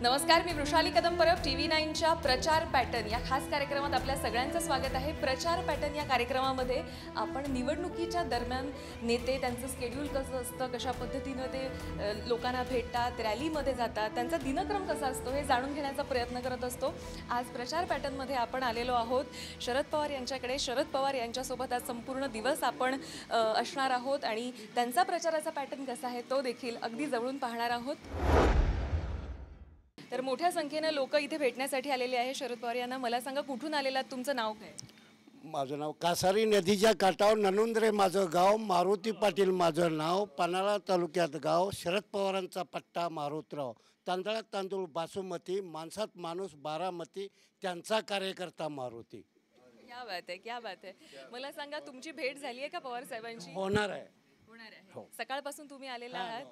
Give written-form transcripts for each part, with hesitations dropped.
नमस्कार, मी वृषाली कदम परब TV9च्या प्रचार पॅटर्न या खास कार्यक्रमात आपल्या सगळ्यांचं स्वागत आहे। प्रचार पॅटर्न या कार्यक्रमामध्ये आपण निवडणुकीच्या दरम्यान नेते त्यांचं शेड्यूल कसं असतं, कशा पद्धतीने ते लोकांना भेटतात, रॅलीमध्ये जातात, त्यांचा दिनक्रम कसा असतो हे जाणून घेण्याचा प्रयत्न करत असतो। आज प्रचार पॅटर्नमध्ये आपण आलेलो आहोत शरद पवार यांच्याकडे। शरद पवार यांच्यासोबत आज संपूर्ण दिवस आपण असणार आहोत आणि त्यांचा प्रचाराचा पॅटर्न कसा आहे तो देखील अगदी जवळून पाहणार आहोत। तर मोठ्या संख्येने लोक इथे भेटण्यासाठी आलेले आहे शरद पवार यांना। मला सांगा, कुठून आलेलात, तुमचं नाव काय? माझं नाव कासारी नदीच्या काठावर ननुंद्रे माझं गाव, मारुती पाटील माझं नाव, पन्हाळा तालुक्यात गाव, शरद पवारांचा पट्टा मारुतराव, तांदळात तांदूळ बासुमती, माणसात माणूस बारामती, त्यांचा कार्यकर्ता मारुती। क्या बात आहे, क्या बात आहे। मला सांगा, तुमची भेट झाली आहे का पवार साहेबांची? होणार आहे। सकाळपासून तुम्ही आलेला आहात।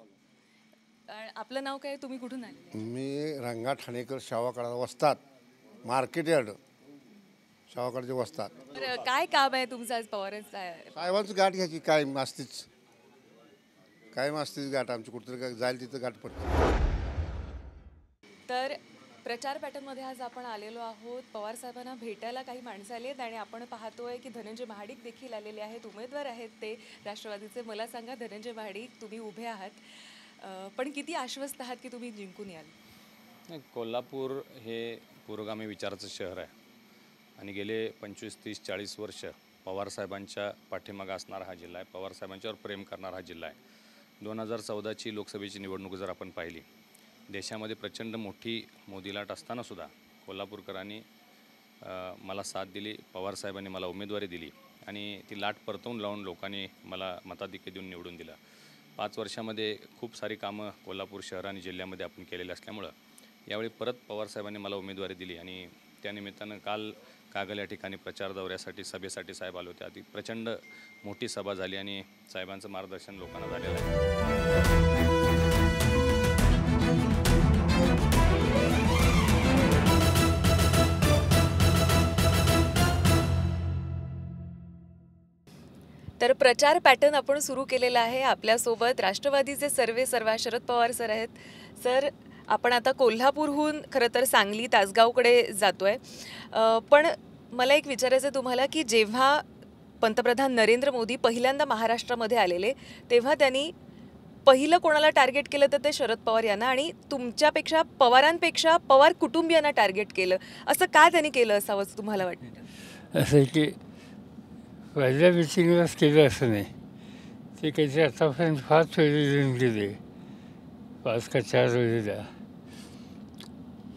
आपलं नाव काय, तुम्ही कुठून आले? मी रंगा ठाणेकर, शावाकडा वस्तात, मार्केट यार्ड शावाकडचे वस्तात। काय काम आहे तुमचं आज पवार साहेबांची गाठ घ्यायची, काय मास्तीच गाठ आमची, कुठतरी जाईल तिथं गाठ पडते। तर प्रचार पॅटर्नमध्ये आज आपण आलेलो आहोत। पवार साहेबांना भेटायला काही माणसं आली आहेत आणि आपण पाहतोय की धनंजय महाडिक देखील आलेले आहेत, उमेदवार आहेत ते राष्ट्रवादीचे। मला सांगा धनंजय महाडिक, तुम्ही उभे आहात, पण किती आश्वस्त आहात की तुम्ही जिंकून याल? कोल्हापूर हे पुरोगामी विचाराचं शहर आहे आणि गेले 25, 30, 40 वर्ष पवारसाहेबांच्या पाठीमागे असणारा हा जिल्हा आहे, पवारसाहेबांच्यावर प्रेम करणारा हा जिल्हा आहे। 2014ची लोकसभेची निवडणूक जर आपण पाहिली, देशामध्ये प्रचंड मोठी मोदी लाट असतानासुद्धा कोल्हापूरकरांनी मला साथ दिली, पवारसाहेबांनी मला उमेदवारी दिली आणि ती लाट परतवून लावून लोकांनी मला मताधिक्य देऊन निवडून दिलं। 5 वर्षामध्ये खूप सारी कामं कोल्हापूर शहर आणि जिल्ह्यामध्ये आपण केलेली असल्यामुळं यावेळी परत पवारसाहेबांनी मला उमेदवारी दिली आणि त्यानिमित्तानं काल कागल या ठिकाणी प्रचार दौऱ्यासाठी सभेसाठी साहेब आले होते। अति प्रचंड मोठी सभा झाली आणि साहेबांचं मार्गदर्शन लोकांना झालेलं आहे। तर प्रचार पॅटर्न आपण सुरू केलेला आहे। आपल्यासोबत राष्ट्रवादीचे सर्वेसर्वा शरद पवार सर आहेत। सर, आपण आता कोल्हापूरहून खरं तर सांगली तासगावकडे जातोय, पण मला एक विचारायचं आहे तुम्हाला की जेव्हा पंतप्रधान नरेंद्र मोदी पहिल्यांदा महाराष्ट्रामध्ये आलेले तेव्हा त्यांनी पहिलं कोणाला टार्गेट केलं तर ते शरद पवार यांना, आणि तुमच्यापेक्षा पवारांपेक्षा पवार कुटुंबियांना टार्गेट केलं। असं का त्यांनी केलं असावं असं तुम्हाला वाटतं? असं की पहिल्या मिटिंगलाच केलं असं नाही, ते काहीतरी आतापर्यंत 5 वेळी येऊन गेले, 5 का 4 वेळेला।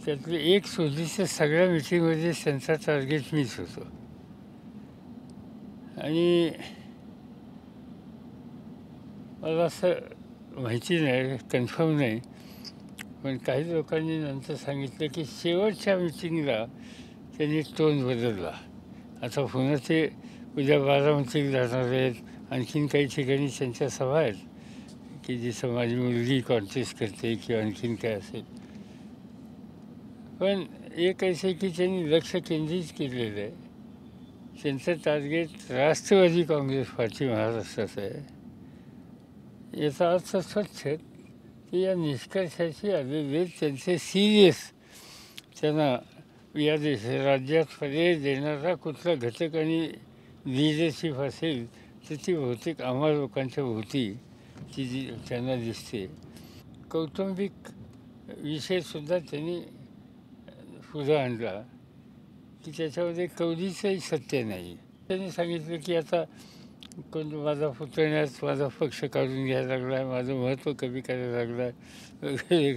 त्यातली एक सोडीच्या सगळ्या मिटिंगमध्ये त्यांचा टार्गेट मीच होतो आणि मला असं माहिती नाही, कन्फर्म नाही, पण काही लोकांनी नंतर सांगितलं की शेवटच्या मिटिंगला त्यांनी टोन बदलला। आता पुन्हा ते उद्या बारामतीला जाणार आहेत, आणखीन काही ठिकाणी त्यांच्या सभा आहेत की जिथं माझी मुलगी कॉन्टेस्ट करते किंवा आणखीन काय असेल। पण एक असं की त्यांनी लक्ष केंद्रित केलेलं आहे, त्यांचं टार्गेट राष्ट्रवादी काँग्रेस पार्टी महाराष्ट्राचं आहे। याचा अर्थ स्वच्छ की या निष्कर्षाशी आलेले त्यांचे सिरियस, त्यांना या राज्यात पर्याय देणारा कुठला घटक आणि लिडरशिप असेल तर ती बहुतेक आम्हा लोकांच्या भोवती ती जी त्यांना दिसते। कौटुंबिक विषयसुद्धा त्यांनी पुढं आणला की त्याच्यामध्ये कवडीचंही सत्य नाही। त्यांनी सांगितलं की आता कोण माझा पुतण्यात माझा पक्ष काढून घ्यायला लागला आहे, माझं महत्त्व कमी करायला लागलं आहे वगैरे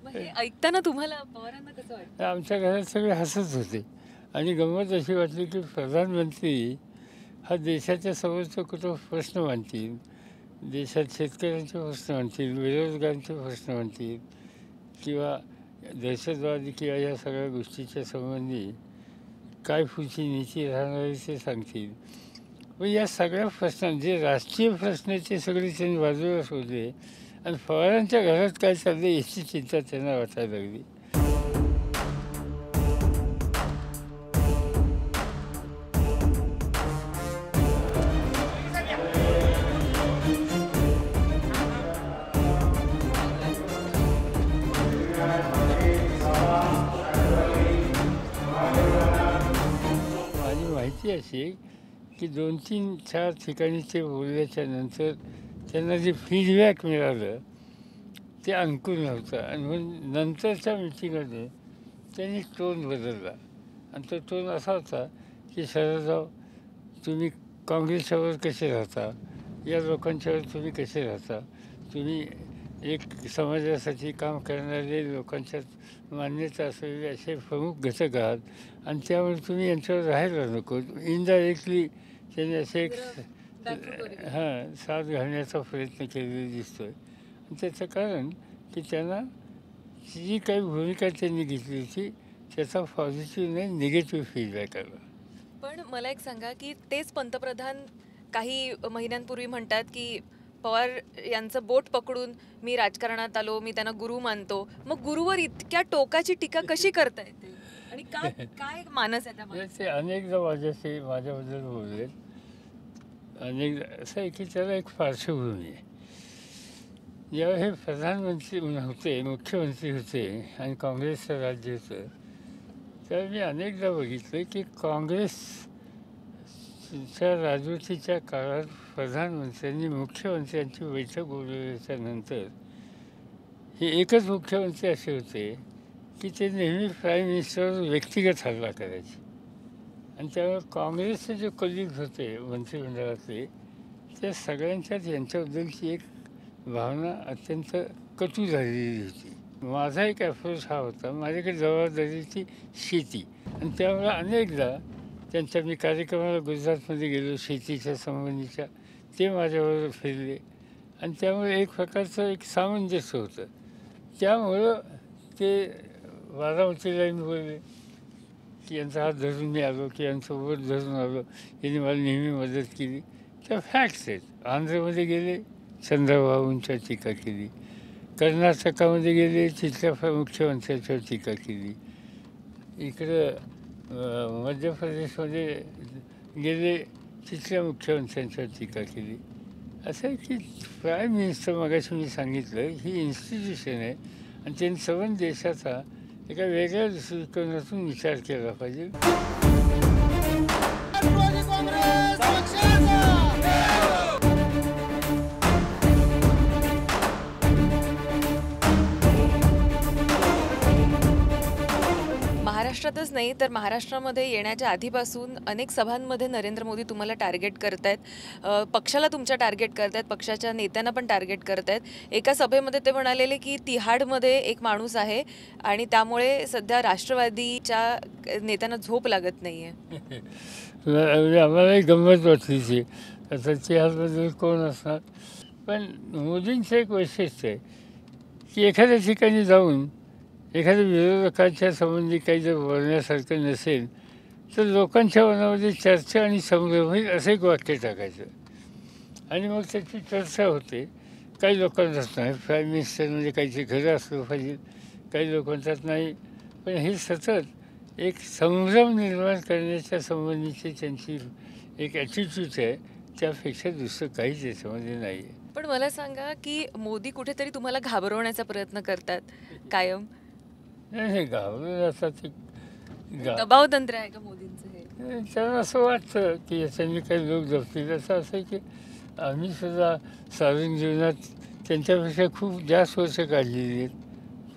वगैरे। ऐकताना तुम्हाला पवारांना कसं वाटतं? आमच्या घरात सगळे हसत होते आणि गंमत अशी वाटली की प्रधानमंत्री हा देशाच्या समोरचा कुठं प्रश्न मांडतील, देशात शेतकऱ्यांचे प्रश्न मांडतील, बेरोजगारांचे प्रश्न मांडतील किंवा दहशतवादी किंवा या सगळ्या गोष्टीच्या संबंधी काय पुढची नीती राहणार आहे ते सांगतील। पण या सगळ्या प्रश्नांचे जे राष्ट्रीय प्रश्न ते सगळे त्यांनी बाजूला सोडले आणि पवारांच्या घरात काय चाललं याची चिंता त्यांना वाटायला लागली। अशी आहे की 2-3-4 ठिकाणी ते बोलल्याच्या नंतर त्यांना जे फीडबॅक मिळालं ते अनुकूल नव्हतं आणि म्हणून नंतरच्या मिटिंगमध्ये त्यांनी टोन बदलला आणि तो टोन असा होता की शरदराव तुम्ही काँग्रेसच्यावर कसे राहता, या लोकांच्यावर तुम्ही कसे राहता, तुम्ही एक समाजासाठी काम करणारे लोकांच्यात मान्यता असलेले असे प्रमुख घटक आहात आणि त्यामुळे तुम्ही यांच्यावर राहायला नको. इनडायरेक्टली त्यांनी असे एक साथ घालण्याचा प्रयत्न केलेला दिसतोय. आणि त्याचं कारण की त्यांना जी काही भूमिका त्यांनी घेतली होती त्याचा पॉझिटिव्ह नाही निगेटिव्ह फीडबॅक आला. पण मला एक सांगा की तेच पंतप्रधान काही महिन्यांपूर्वी म्हणतात की पवार यांचं बोट पकडून मी राजकारणात आलो, मी त्यांना गुरु मानतो. मग गुरुवर इतक्या टोकाची टीका कशी करता येते आणि काय मानस आहे त्यामध्ये? ते अनेकदा माझ्याबद्दल बोलले. अनेकदा असं आहे की त्याला एक पार्श्वभूमी आहे. जेव्हा हे प्रधानमंत्री होते, मुख्यमंत्री होते आणि काँग्रेसचं राज्य होतं, तेव्हा मी अनेकदा बघितलं की काँग्रेसच्या राजवटीच्या काळात प्रधानमंत्र्यांनी मुख्यमंत्र्यांची बैठक बोलवल्याच्या नंतर हे एकच मुख्यमंत्री असे होते की ते नेहमी प्राईम मिनिस्टरवर व्यक्तिगत हल्ला करायचे आणि त्यामुळे काँग्रेसचे जे कलिग्स होते मंत्रिमंडळातले त्या सगळ्यांच्यात यांच्याबद्दलची एक भावना अत्यंत कटू झालेली होती. माझा एक अप्रोच हा होता, माझ्याकडे जबाबदारीची शेती आणि त्यामुळे अनेकदा त्यांच्या मी कार्यक्रमाला गुजरातमध्ये गेलो शेतीच्या संबंधीच्या, ते माझ्याबरोबर फिरले आणि त्यामुळे एक प्रकारचं एक सामंजस्य होतं. त्यामुळं ते बारामतीला मी बोलले की यांचा हात धरून मी आलो की यांचं बोट धरून आलो, यांनी मला नेहमी मदत केली. त्या फॅक्ट्स आहेत. आंध्रमध्ये गेले, चंद्रबाबूंच्या टीका केली. कर्नाटकामध्ये गेले, तिथल्या मुख्यमंत्र्यांच्यावर टीका केली. इकडं मध्य प्रदेशमध्ये गेले, तिथल्या मुख्यमंत्र्यांच्यावर टीका केली. असं आहे की प्राईम मिनिस्टर मगाशी मी सांगितलं ही इन्स्टिट्यूशन आहे आणि त्यांनी संबंध देशाचा एका वेगळ्या दृष्टिकोनातून विचार केला पाहिजे. महाराष्ट्रातच नाही तर महाराष्ट्रामध्ये येण्याच्या आधीपासून अनेक सभांमध्ये नरेंद्र मोदी तुम्हाला टार्गेट करत आहेत, पक्षाला तुमच्या टार्गेट करत आहेत, पक्षाच्या नेत्यांना पण टार्गेट करत आहेत. एका सभेमध्ये ते म्हणालेले की तिहाडमध्ये एक माणूस आहे आणि त्यामुळे सध्या राष्ट्रवादीच्या नेत्यांना झोप लागत नाही आहे. आम्हालाही गंमत वाटली ती. आता तिहाडबद्दल कोण असणार, पण मोदींचं एक वैशिष्ट्य आहे की एखाद्या ठिकाणी जाऊन एखाद्या विरोधकांच्या संबंधी काही जर बोलण्यासारखं नसेल तर लोकांच्या मनामध्ये चर्चा आणि संभ्रम होईल असं एक वाक्य टाकायचं आणि मग त्याची चर्चा होते. काही लोकांचाच नाही, प्राईम मिनिस्टर म्हणजे काहीतरी खरं असलं पाहिजे, काही लोकांचाच नाही, पण हे सतत एक संभ्रम निर्माण करण्याच्या संबंधीची त्यांची एक ॲटिट्यूड आहे, त्यापेक्षा दुसरं काहीच याच्यामध्ये नाही आहे. पण मला सांगा की मोदी कुठेतरी तुम्हाला घाबरवण्याचा प्रयत्न करतात कायम. नाही घाबरून जातात. दबाव तंत्र आहे का मोदींचं हे? त्यांना असं वाटतं की याच्यानी काही लोक जपतील. असं आहे की आम्ही सुद्धा सार्वजनिक जीवनात त्यांच्यापेक्षा खूप जास्त वर्ष काढलेली आहेत.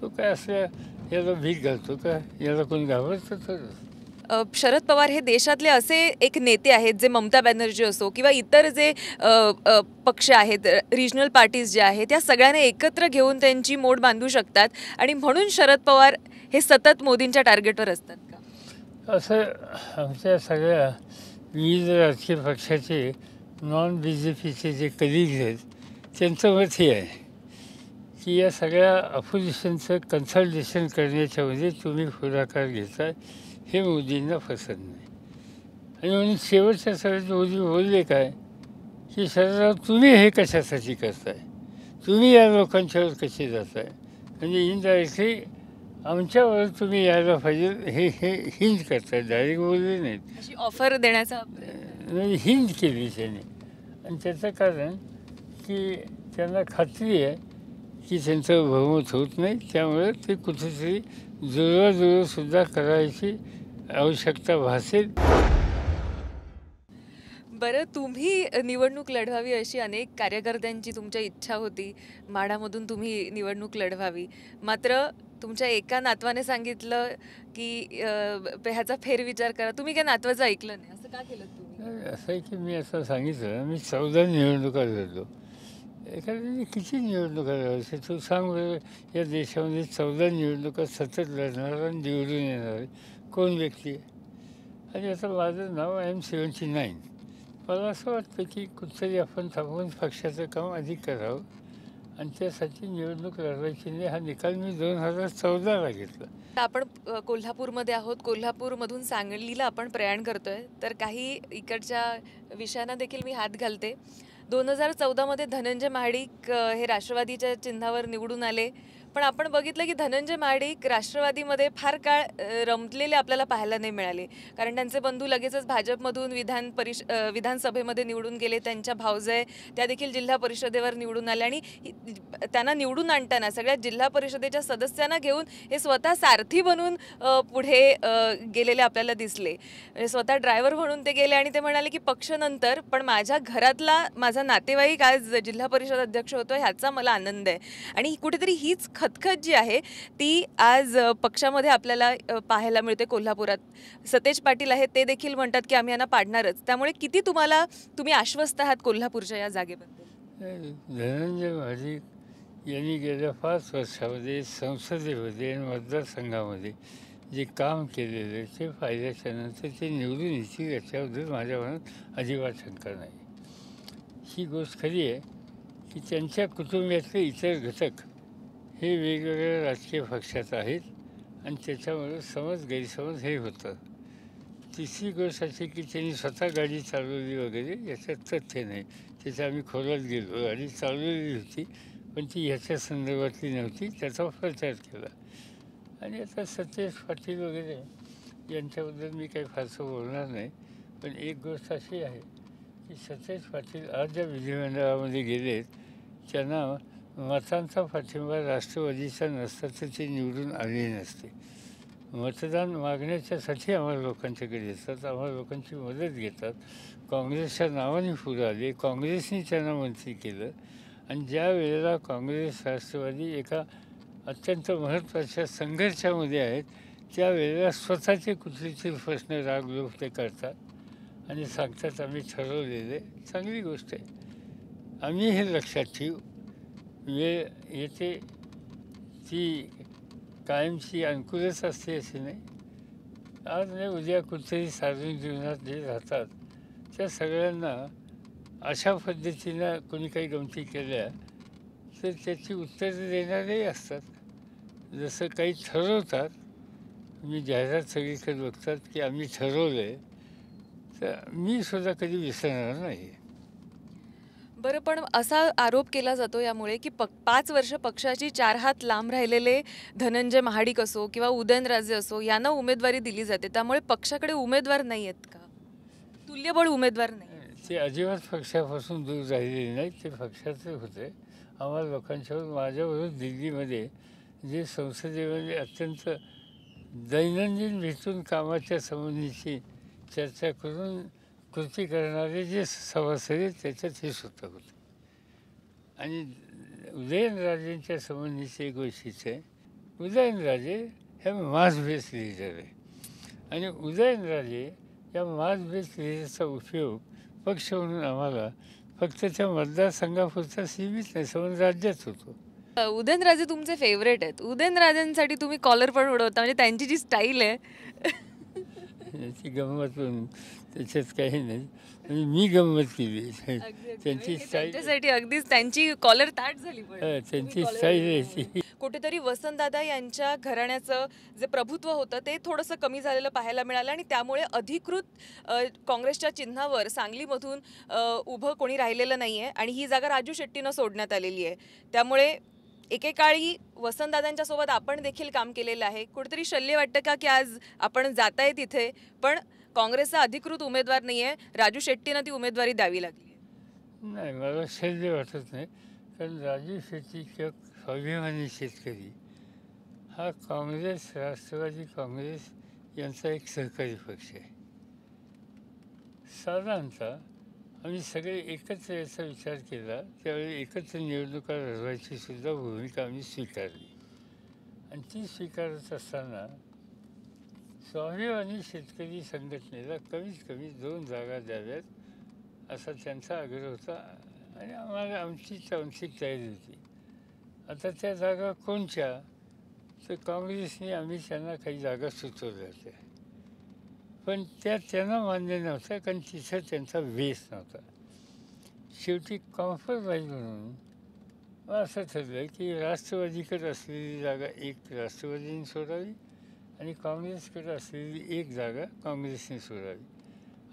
तो काय असल्या याला भीक घालतो का, याला कोणी घाबरतं तर. शरद पवार हे देशातले असे एक नेते आहेत जे ममता बॅनर्जी असो किंवा इतर जे पक्ष आहेत, रिजनल पार्टीज जे आहेत, त्या सगळ्यांना एकत्र घेऊन त्यांची मोड बांधू शकतात आणि म्हणून शरद पवार हे सतत मोदींच्या टार्गेटवर असतात का? असं आमच्या सगळ्या विविध राजकीय पक्षाचे नॉन बी जे पीचे जे कलिग्स आहेत त्यांचं मत हे आहे की या सगळ्या अपोजिशनचं कन्सल्टेशन करण्याच्यामध्ये तुम्ही पुढाकार घेताय हे मोदींना पसंत नाही. आणि म्हणून शेवटच्या सगळ्यात मोदी बोलले काय की शरदराव तुम्ही हे कशासाठी करताय, तुम्ही या लोकांच्यावर कसे जाताय, म्हणजे इनडायरेक्टली आमच्यावर तुम्ही यायला पाहिजे हे हे हिंट करताय. डायरेक्ट बोलले नाहीत, अशी ऑफर देण्याचा म्हणजे हिंट केली त्याने. आणि त्याचं कारण की त्यांना खात्री आहे की त्यांचं बहुमत होत नाही, त्यामुळे ते कुठेतरी जुळवाजुळवसुद्धा करायची आवश्यकता भासेल. बरं, तुम्ही निवडणूक लढवावी अशी अनेक कार्यकर्त्यांची तुमच्या इच्छा होती. माढामधून तुम्ही निवडणूक लढवावी. मात्र तुमच्या एका नातवाने सांगितलं की ह्याचा फेरविचार करा. तुम्ही काय नातवाचं ऐकलं नाही. असं का केलं तुम्ही? नाही, असं आहे की मी असं सांगितलं, मी 14 निवडणुका लढलो. एखाद्याने किती निवडणुका लढायचे तू सांग बरं. या देशामध्ये 14 निवडणुका सतत लढणारा आणि निवडून येणार कोण व्यक्ती आहे? आणि आता माझं नाव M79. मला असं वाटतं की कुठतरी आपण थांबून पक्षाचं काम अधिक करावं आणि त्यासाठी निवडणूक लढवायची नाही. हा निकाल मी 2014ला घेतला. आपण कोल्हापूरमध्ये आहोत. कोल्हापूरमधून सांगलीला आपण प्रयाण करतोय. तर काही इकडच्या विषयांना देखील मी हात घालते. 2014मध्ये धनंजय महाडिक हे राष्ट्रवादीच्या चिन्हावर निवडून आले. पण आपण बघितलं की धनंजय महाडिक राष्ट्रवादीमध्ये फार काळ रमलेले आपल्याला पाहायला नाही मिळाले. कारण त्यांचे बंधू लगेचच भाजपमधून विधानसभेमध्ये निवडून गेले. त्यांच्या भावजय त्या देखील जिल्हा परिषदेवर निवडून आल्या आणि त्यांना निवडून आणताना सगळ्या जिल्हा परिषदेच्या सदस्यांना घेऊन हे स्वतः सारथी बनून पुढे गेलेले आपल्याला दिसले. स्वतः ड्रायव्हर म्हणून ते गेले आणि ते म्हणाले की पक्ष नंतर, पण माझ्या घरातला माझा नातेवाईक आज जिल्हा परिषद अध्यक्ष होतो ह्याचा मला आनंद आहे. आणि कुठेतरी हीच खतखत जी आहे ती आज पक्षामध्ये आपल्याला पाहायला मिळते कोल्हापुरात. सतेज पाटील आहेत, ते देखील म्हणतात की आम्ही यांना पाडणारच. त्यामुळे किती तुम्ही आश्वस्त आहात कोल्हापूरच्या या जागेबद्दल? धनंजय महाडिक यांनी गेल्या 5 वर्षामध्ये संसदेमध्ये आणि मतदारसंघामध्ये जे काम केलेलं ते पाहिल्याच्या नंतर ते निवडून येतील याच्याबद्दल माझ्या मनात अजिबात शंका नाही. ही गोष्ट खरी आहे की त्यांच्या कुटुंबातले इतर घटक हे वेगवेगळ्या राजकीय पक्षात आहेत आणि त्याच्यामुळे गैरसमज हे होतं. तिसरी गोष्ट अशी की त्यांनी स्वतः गाडी चालवली वगैरे याच्यात तथ्य नाही. त्याच्या आम्ही खोलात गेलो, गाडी चालवलेली होती पण ती ह्याच्या संदर्भातली नव्हती, त्याचा प्रचार केला. आणि आता सतेज पाटील वगैरे यांच्याबद्दल मी काही फारसं बोलणार नाही. पण एक गोष्ट अशी आहे की सतेज पाटील आज ज्या विधिमंडळामध्ये गेलेत त्यांना मतांचा पाठिंबा राष्ट्रवादीचा नसता तर ते निवडून आले नसते. मतदान मागण्याच्यासाठी आम्हाला लोकांच्याकडे येतात, आम्हाला लोकांची मदत घेतात. काँग्रेसच्या नावाने पुढे आले, काँग्रेसने त्यांना मंत्री केलं. आणि ज्या वेळेला काँग्रेस राष्ट्रवादी एका अत्यंत महत्त्वाच्या संघर्षामध्ये आहेत त्यावेळेला स्वतःचे कुठलेतरी प्रश्न रागलोक ते करतात आणि सांगतात आम्ही ठरवलेले. चांगली गोष्ट आहे. आम्ही हे लक्षात ठेवू. वेळ येते ती कायमची अनुकूलच असते असे नाही. आज नाही उद्या कुठेतरी सार्वजनिक जीवनात जे राहतात त्या सगळ्यांना अशा पद्धतीनं कोणी काही गमती केल्या तर त्याची उत्तरं देणारेही असतात. जसं काही ठरवतात, मी जाहिरात सगळीकडे बघतात की आम्ही ठरवलं आहे, तर मी सुद्धा कधी विसरणार नाही. बरं, पण असा आरोप केला जातो यामुळे की 5 वर्ष पक्षाची 4 हात लांब राहिलेले धनंजय महाडिक असो किंवा उदयनराजे असो यांना उमेदवारी दिली जाते. त्यामुळे पक्षाकडे उमेदवार नाही आहेत का? तुल्यबळ उमेदवार नाही. ते अजिबात पक्षापासून दूर राहिलेले नाही, ते पक्षाचे होते. आम्हाला लोकांच्यावर माझ्याबरोबर दिल्लीमध्ये जे संसदेमध्ये अत्यंत दैनंदिन भेटून कामाच्या संबंधीची चर्चा करून कृती करणारे जे सभासद आहेत त्याच्यात हे सुद्धा होते. आणि उदयनराजेंच्या संबंधीची एक गोष्टीचं आहे, उदयनराजे हे मास बेस लिडर आहे आणि उदयनराजे या मास बेस लिडरचा उपयोग पक्ष म्हणून आम्हाला फक्त त्या मतदारसंघापुरता सीमित नाही, संबंध राज्यात होतो. उदयनराजे तुमचे फेवरेट आहेत. उदयनराजेंसाठी तुम्ही कॉलर पण उडवता, म्हणजे त्यांची जी स्टाईल आहे ती गंमत म्हणून त्याच्यात काही नाही. म्हणजे मी गंमत केली त्यांची स्टाईल, त्यांच्यासाठी अगदीच त्यांची कॉलर ताट झाली. त्यांची स्टाईल आहे. कुठेतरी वसंतदादा यांच्या घराण्याचं जे प्रभुत्व होतं ते थोडंसं कमी झालेलं पाहायला मिळालं आणि त्यामुळे अधिकृत काँग्रेसच्या चिन्हावर सांगलीमधून उभं कोणी राहिलेलं नाही आहे आणि ही जागा राजू शेट्टीनं सोडण्यात आलेली आहे. त्यामुळे एकेकाळी वसंतदादांच्या सोबत आपण देखील काम केलेलं आहे. कुठेतरी शल्य वाटतं का की आज आपण जाताय तिथे पण काँग्रेसचा अधिकृत उमेदवार नाही आहे, राजू शेट्टीनं ती उमेदवारी द्यावी लागली? नाही, मला शल्य वाटत नाही. कारण राजू शेट्टी किंवा स्वाभिमानी शेतकरी हा काँग्रेस, राष्ट्रवादी काँग्रेस यांचा एक सहकारी पक्ष आहे. साधारणतः आम्ही सगळे एकत्र याचा विचार केला. त्यावेळी एकत्र निवडणुका लढवायची सुद्धा भूमिका आम्ही स्वीकारली. आणि ती स्वीकारत असताना स्वाभिमानी शेतकरी संघटनेला कमीत कमी 2 जागा द्याव्यात असा त्यांचा आग्रह होता आणि आम्हाला आमची तयारी होती. आता त्या जागा कोणत्या, तर काँग्रेसने आम्ही त्यांना काही जागा सुचवल्या होत्या, पण त्यांना मान्य नव्हत्या, कारण तिथं त्यांचा बेस नव्हता. शेवटी कॉम्प्रोमाइज म्हणून मग असं ठरलं की राष्ट्रवादीकडे असलेली जागा एक राष्ट्रवादीने सोडावी आणि काँग्रेसकडे असलेली एक जागा काँग्रेसने सोडावी.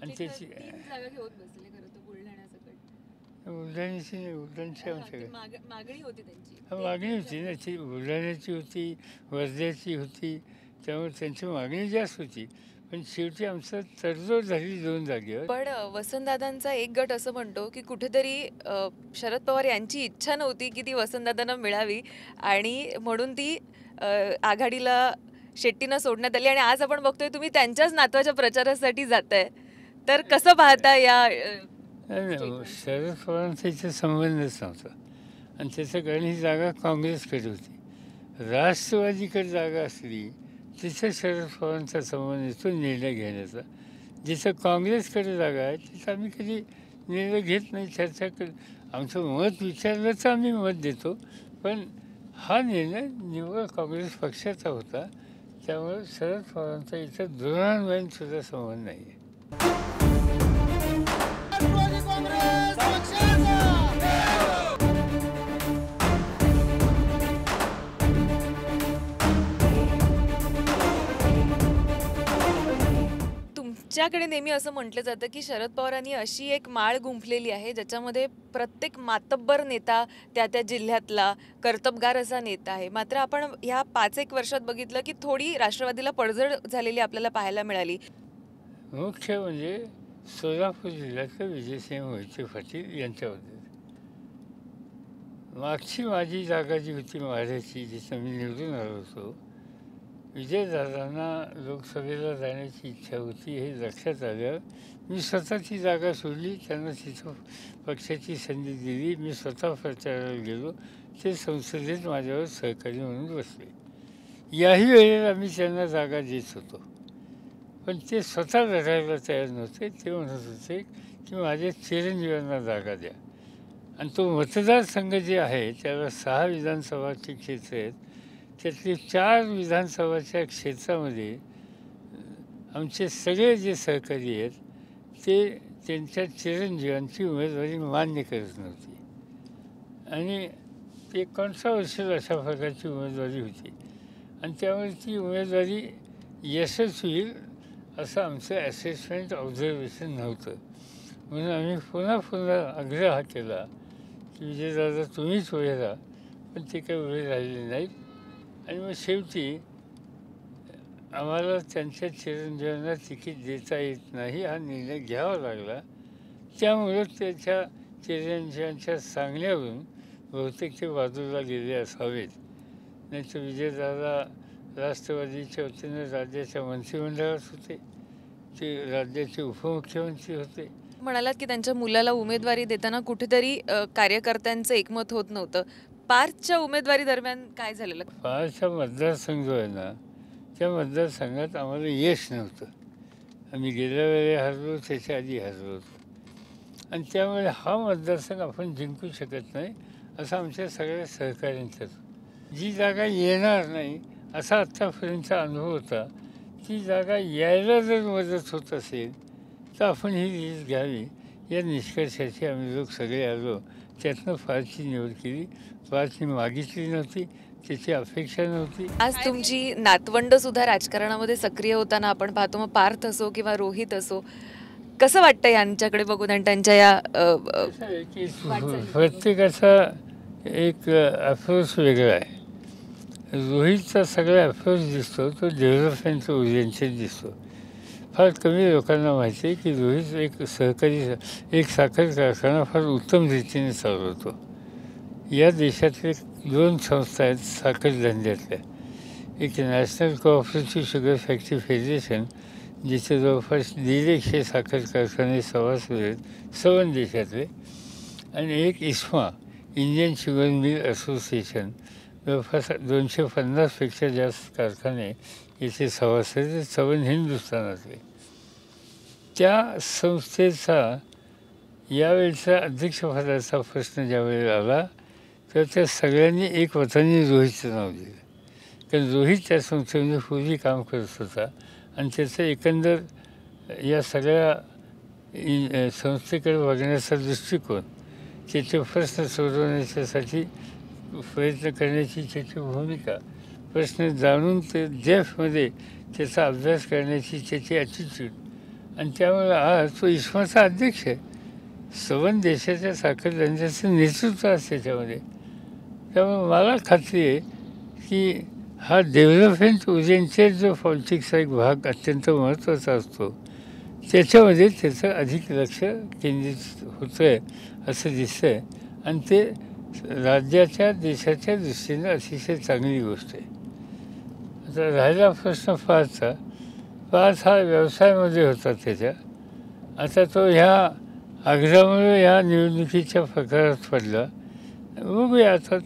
आणि त्याची तीन जागा घेऊन बसले खरं तर बुलढाण्यासकट. बुलढाण्याची नाही, बुलढाण्याची आमच्याकडे मागणी होती त्यांची. मागणी होती ना, ती बुलढाण्याची होती, वर्ध्याची होती, त्यामुळे त्यांची मागणी जास्त होती. पण शेवटी आमचं तडजोड झाली 2 जागेवर. पण वसंतदादांचा एक गट असं म्हणतो की कुठेतरी शरद पवार यांची इच्छा नव्हती की ती वसंतदादांना मिळावी आणि म्हणून ती आघाडीला शेट्टींना सोडण्यात आली. आणि आज आपण बघतोय तुम्ही त्यांच्याच नातवाच्या प्रचारासाठी जाताय, तर कसं पाहता या शरद पवारांचा इथे संबंधच नव्हता आणि त्याचं कारण ही जागा काँग्रेसकडे होती. राष्ट्रवादीकडे जागा असली तिथं शरद पवारांचा संबंध येतो निर्णय घेण्याचा. जिथं काँग्रेसकडे जागा आहे तिथं आम्ही कधी निर्णय घेत नाही, चर्चा आमचं मत विचारलं तर आम्ही मत देतो, पण हा निर्णय निव्वळ काँग्रेस पक्षाचा होता. त्यामुळे शरद पवारांचा इथं धोरणान्वयनसुद्धा संबंध नाही आहे. तुमच्याकडे नेहमी असं म्हटलं जातं की शरद पवारांनी अशी एक माळ गुंफलेली आहे ज्याच्यामध्ये प्रत्येक मातब्बर नेता त्या जिल्ह्यातला कर्तबगार असा नेता आहे. मात्र आपण ह्या 5-1 वर्षात बघितलं की थोडी राष्ट्रवादीला पडझड झालेली आपल्याला पाहायला मिळाली. मुख्य म्हणजे सोलापूर जिल्ह्यातलं विजयसिंह मोहिते पाटील यांच्याबद्दल. मागची माझी जागा जी होती माढ्याची, जिथं मी निवडून आलो होतो, विजयदादांना लोकसभेला जाण्याची इच्छा होती हे लक्षात आल्यावर मी स्वतः ती जागा सोडली. त्यांना तिथं पक्षाची संधी दिली. मी स्वतः प्रचाराला गेलो. ते संसदेत माझ्यावर सहकारी म्हणून बसले. याही वेळेला मी त्यांना जागा देत होतो, पण ते स्वतः लढायला तयार नव्हते. ते म्हणत होते की माझ्या चिरंजीवांना जागा द्या. आणि तो मतदारसंघ जे आहे त्याला 6 विधानसभाची क्षेत्र आहेत. त्यातली 4 विधानसभाच्या क्षेत्रामध्ये आमचे सगळे जे सहकारी आहेत ते त्यांच्या चिरंजीवांची उमेदवारी मान्य करत नव्हती आणि ते कॉन्ट्रोवर्शियल अशा प्रकारची उमेदवारी होती आणि त्यामुळे ती उमेदवारी यशस्वी होईल असं आमचं असेसमेंट ऑब्झर्वेशन नव्हतं. म्हणून आम्ही पुन्हा आग्रह केला की विजयदादा तुम्हीच उभे राहा, पण ते काही उभे राहिले नाहीत. आणि मग शेवटी आम्हाला त्यांच्या चिरंजीवांना तिकीट देता येत नाही हा निर्णय घ्यावा लागला. त्यामुळं त्याच्या चिरंजीवांच्या सांगण्यावरून बहुतेक ते बाजूला गेले असावेत. नाहीतर विजयदादा राष्ट्रवादीच्या वतीनं राज्याच्या मंत्रिमंडळात होते, ते राज्याचे उपमुख्यमंत्री होते. म्हणालात की त्यांच्या मुलाला उमेदवारी देताना कुठेतरी कार्यकर्त्यांचं एकमत होत नव्हतं. पार्थच्या उमेदवारी दरम्यान काय झालेलं? पारचा मतदारसंघ आहे ना, त्या मतदारसंघात आम्हाला यश नव्हतं. आम्ही गेल्या वेळी हरलो, त्याच्या आधी हरलो होतो आणि त्यामुळे हा मतदारसंघ आपण जिंकू शकत नाही असं आमच्या सगळ्या सहकाऱ्यांचं. जी जागा येणार नाही असा आत्तापर्यंतचा अनुभव होता, ती जागा यायला जर मदत होत असेल तर आपण ही रीत घ्यावी या निष्कर्षाची आम्ही लोक सगळे आलो. त्यातनं फारची निवड केली. फारची मागितली नव्हती, त्याची अपेक्षा नव्हती. आज तुमची नातवंड सुद्धा राजकारणामध्ये सक्रिय होताना आपण पाहतो. मग पार्थ असो किंवा रोहित असो, कसं वाटतं यांच्याकडे बघून आणि त्यांच्या या की प्रत्येकाचा एक अप्रोच वेगळा आहे. रोहितचा सगळा अप्रोच दिसतो तो डेव्हलपमेंट ओरिएंटेड दिसतो. फार कमी लोकांना माहिती आहे की रोहित एक सहकारी, एक साखर कारखाना फार उत्तम रीतीने चालवतो. या देशातले 2 संस्था आहेत साखर धंद्यातल्या. एक national cooperative sugar factory federation, जिथे जवळपास 150 साखर कारखाने सभासद आहेत 7 देशातले, आणि एक इस्मा इंडियन शुगर मिल असोसिएशन, जवळपास 250पेक्षा जास्त कारखाने इथे सभासद आहेत, 7 हिंदुस्थानातले. त्या संस्थेचा यावेळेचा अध्यक्षपदाचा प्रश्न ज्यावेळेला आला तर त्या सगळ्यांनी एक वताने रोहितचं नाव दिलं, कारण रोहित त्या संस्थेमध्ये पूर्वी काम करत होता आणि त्याचं एकंदर या सगळ्या संस्थेकडे बघण्याचा दृष्टिकोन, त्याचे प्रश्न सोडवण्याच्यासाठी प्रयत्न करण्याची त्याची भूमिका, प्रश्न जाणून ते डेप्थमध्ये त्याचा अभ्यास करण्याची त्याची ॲटिट्यूड, आणि त्यामुळे आज तो इस्माचा अध्यक्ष आहे. 7 देशाच्या साखर धंद्याचं नेतृत्व असतं त्याच्यामध्ये. त्यामुळे मला खात्री आहे की हा डेव्हलपमेंट ओरिएंटेड जो पॉलिटिक्सचा एक भाग अत्यंत महत्त्वाचा असतो, त्याच्यामध्ये त्याचं अधिक लक्ष केंद्रित होतं आहे असं दिसतं आहे, आणि ते राज्याच्या देशाच्या दृष्टीनं अतिशय चांगली गोष्ट आहे. आता राहिला प्रश्न पाचचा. पाच हा व्यवसायामध्ये होता त्याच्या, आता तो ह्या आग्रहामुळे या निवडणुकीच्या प्रकारात पडला. बघूया आता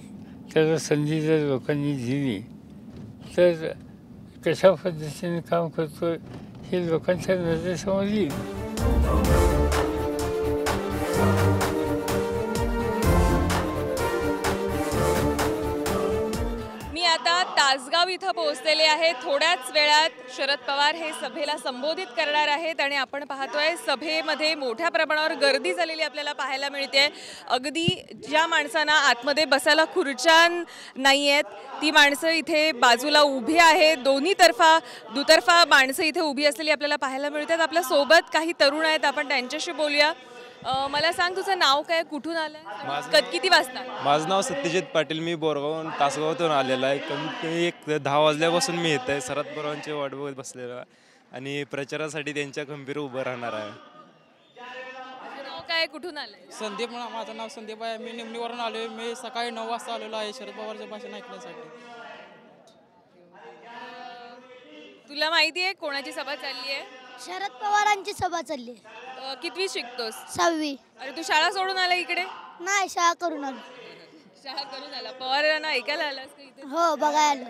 त्याला संधी जर लोकांनी दिली तर कशा पद्धतीने काम करतो हे लोकांच्या नजरेसमोर येईल. मी आता तासगाव इथं पोहोचलेले आहे. थोड्याच वेळात शरद पवार हे सभेला संबोधित करणार आहेत आणि आपण पाहतोय सभेमध्ये मोठ्या प्रमाणावर गर्दी झालेली आपल्याला पाहायला मिळते. अगदी ज्या माणसांना आतमध्ये बसायला खुर्च्या नाही आहेत ती माणसं इथे बाजूला उभी आहेत. दुतर्फा माणसं इथे उभी असलेली आपल्याला पाहायला मिळतात. आपल्या सोबत काही तरुण आहेत, आपण त्यांच्याशी बोलूया. मला सांग, तुझं नाव काय, कुठून आलंय, किती वाजता? माझं नाव सत्यजित पाटील. मी बोरगाव तासगावातून आलेलो आहे. कमीत कमी एक 10 वाजल्यापासून मी येत आहे. शरद पवारांची वाट बघत बसलेलो आहे आणि प्रचारासाठी त्यांच्या खंबीर उभं राहणार आहे. नाव काय, कुठून आलंय? संदीप, माझं नाव संदीप आहे. मी निमणीवरून आलो. मी सकाळी 9 वाजता आलेलो आहे शरद पवारचे भाषण ऐकण्यासाठी. तुला माहिती आहे कोणाची सभा चालली आहे? शरद पवारांची सभा चालली. कितवी शिकतोस? 6वी. अरे तू शाळा सोडून आला इकडे? नाही, शाळा करून आलो. शाळा करून आला. पवारांना ऐकायला आलास का इथे? हो, बघायला आलो.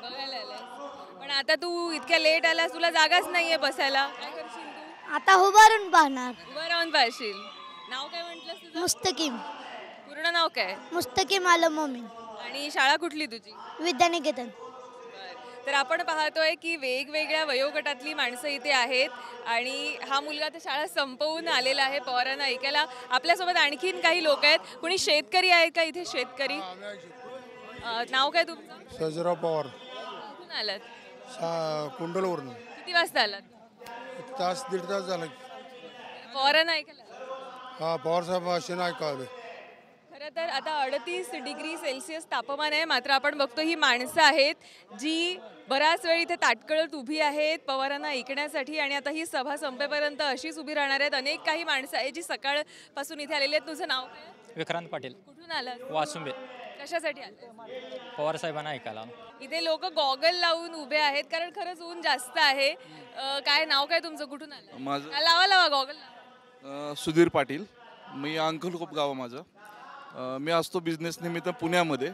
बघायला आलास. पण आता तू इतक्या लेट आलास, तुला जागाच नाहीये बसायला, काय करशील तू? आता उभारून पाहणार. उभं राहून पाहशील. नाव काय म्हटलंस तुझं? मुस्तकीम. पूर्ण नाव काय? मुस्तकीम आलं मोमीन. आणि शाळा कुठली तुझी? विद्यानिकेतन. तर आपण पाहतोय की वेगवेगळ्या वयोगटातली माणसं इथे आहेत आणि हा मुलगा तर शाळा संपवून आलेला आहे पवारांना ऐकायला. आपल्यासोबत आणखीन काही लोक आहेत. कोणी शेतकरी आहेत का इथे? शेतकरी. नाव काय तुमचं? सर्जेराव पवार. कुठून आलात? कुंडलवरून. किती वाजता आलात? तास दीड तास झाला. पवारांना ऐकायला? हा, पवार साहेब भाषण ऐकावलं. खरं तर आता 38 डिग्री सेल्सिअस तापमान आहे. मात्र आपण बघतो ही माणसं आहेत जी बराच वेळ इथे ताटकळत उभी आहेत पवारांना ऐकण्यासाठी, आणि आता ही सभा संपेपर्यंत अशीच उभी राहणार आहेत. अनेक काही माणसं आहेत जी सकाळपासून इथे आलेली आहेत. तुझं नाव काय? विक्रांत पाटील. कुठून आलात? वासुंबे. कशासाठी आले? पवार साहेबांना ऐकायला. इथे लोक गॉगल लावून उभे आहेत कारण खरंच ऊन जास्त आहे. काय नाव काय तुमचं? कुठून आलं? माझं लावा गॉगल. सुधीर पाटील. मी अंकलकोप गाव माझं. मी असतो बिझनेस निमित्त पुण्यामध्ये,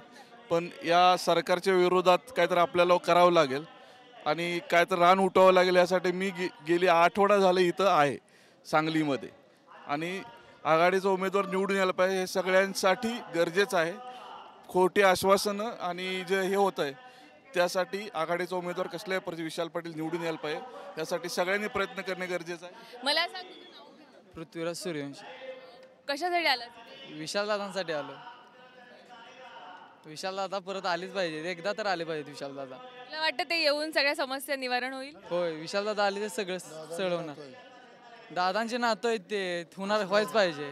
पण या सरकारच्या विरोधात काहीतरी आपल्याला करावं लागेल आणि काहीतरी रान उठवावं लागेल. यासाठी मी गेली आठवडा झाले इथं आहे सांगलीमध्ये, आणि आघाडीचा उमेदवार निवडून यायला पाहिजे हे सगळ्यांसाठी गरजेचं आहे. खोटी आश्वासनं आणि जे हे होतं आहे त्यासाठी आघाडीचा उमेदवार कसल्याही परिस्थितीत विशाल पाटील निवडून यायला पाहिजे. यासाठी सगळ्यांनी प्रयत्न करणे गरजेचं आहे. मला सांग, तुझं नाव काय? पृथ्वीराज सूर्यवंशी. कशासाठी आलात? विशालदादांसाठी आलो. विशालदादा परत आलीच पाहिजे, एकदा तर आले पाहिजे विशालदादा. मला वाटतं ते येऊन सगळ्या समस्या निवारण होईल. होय, विशालदादा आले तर सगळं सळवणार. दादांचे नातं आहेत ते होणार, व्हायच पाहिजे.